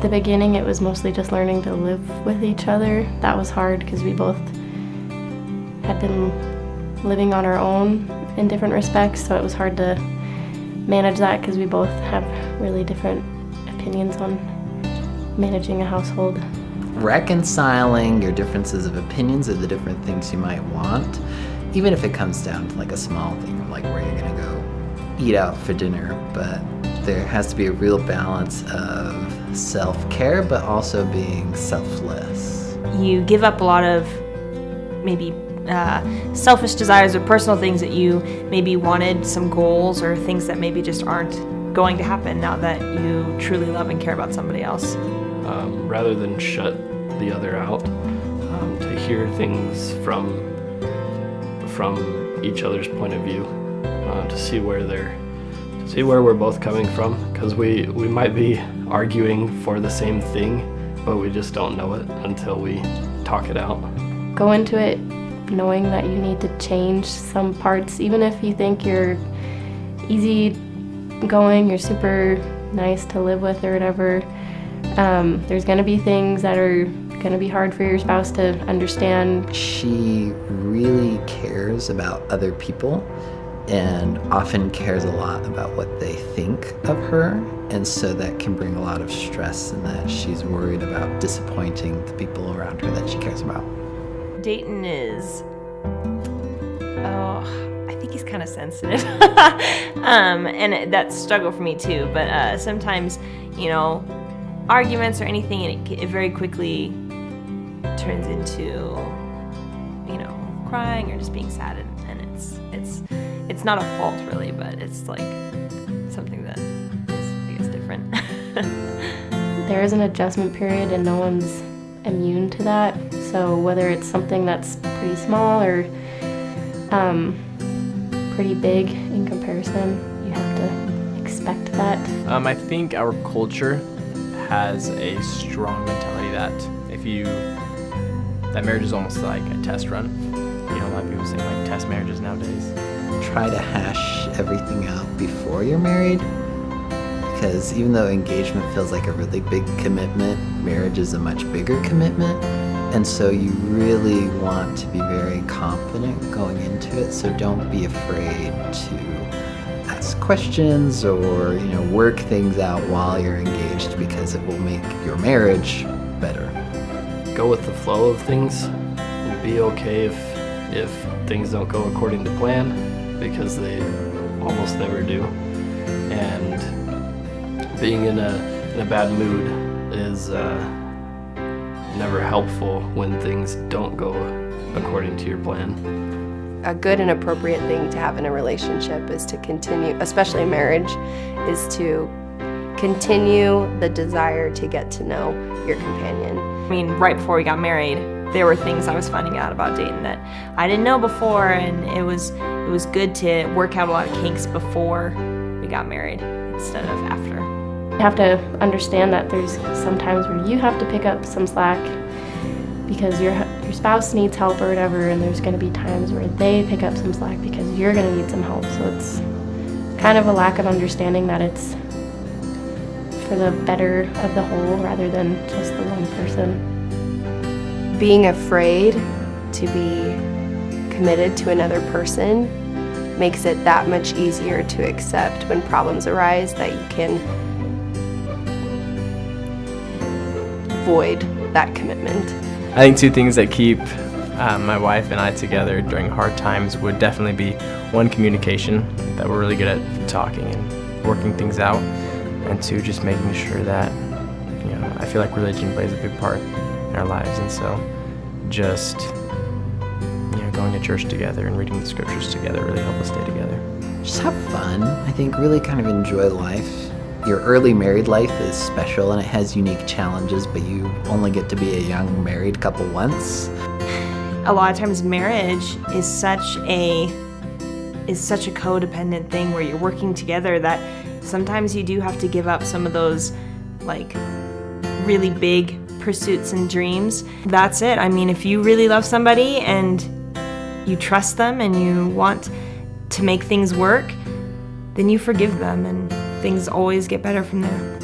the beginning, it was mostly just learning to live with each other. That was hard because we both had been living on our own in different respects, so it was hard to manage that because we both have really different opinions on managing a household. Reconciling your differences of opinions of the different things you might want, even if it comes down to like a small thing, like where you're gonna go eat out for dinner, but there has to be a real balance of self-care, but also being selfless. You give up a lot of maybe selfish desires or personal things that you maybe wanted, some goals or things that maybe just aren't going to happen now that you truly love and care about somebody else. Rather than shut the other out, to hear things from each other's point of view, to see where we're both coming from, because we might be arguing for the same thing, but we just don't know it until we talk it out. Go into it knowing that you need to change some parts, even if you think you're easy going, you're super nice to live with or whatever. There's going to be things that are going to be hard for your spouse to understand. She really cares about other people and often cares a lot about what they think of her, and so that can bring a lot of stress in that she's worried about disappointing the people around her that she cares about. Dayton is, I think he's kind of sensitive. And that's a struggle for me too, but sometimes, arguments or anything, and it very quickly turns into, crying or just being sad, and it's not a fault really, but it's like something that is, I guess, different. There is an adjustment period and no one's immune to that, so whether it's something that's pretty small or pretty big in comparison, you have to expect that. I think our culture has a strong mentality that marriage is almost like a test run. A lot of people say like test marriages nowadays. Try to hash everything out before you're married, because even though engagement feels like a really big commitment, marriage is a much bigger commitment, and so you really want to be very confident going into it, so don't be afraid to ask questions or work things out while you're engaged, because it will make your marriage better. Go with the flow of things and be okay if things don't go according to plan, because they almost never do. And being in a bad mood is never helpful when things don't go according to your plan. A good and appropriate thing to have in a relationship is to continue, especially marriage, is to continue the desire to get to know your companion. I mean, right before we got married, there were things I was finding out about Dayton that I didn't know before, and it was good to work out a lot of kinks before we got married instead of after. You have to understand that there's some times where you have to pick up some slack because your spouse needs help or whatever, and there's going to be times where they pick up some slack because you're going to need some help. So it's kind of a lack of understanding that it's for the better of the whole rather than just the one person. Being afraid to be committed to another person makes it that much easier to accept when problems arise that you can void that commitment. I think two things that keep my wife and I together during hard times would definitely be, one, communication, that we're really good at talking and working things out, and two, just making sure that, I feel like religion plays a big part in our lives, and so just, going to church together and reading the scriptures together really help us stay together. Just have fun. I think really kind of enjoy life. Your early married life is special and it has unique challenges, but you only get to be a young married couple once. A lot of times marriage is such a codependent thing where you're working together that sometimes you do have to give up some of those really big pursuits and dreams. That's it. I mean, if you really love somebody and you trust them and you want to make things work, then you forgive them and things always get better from there.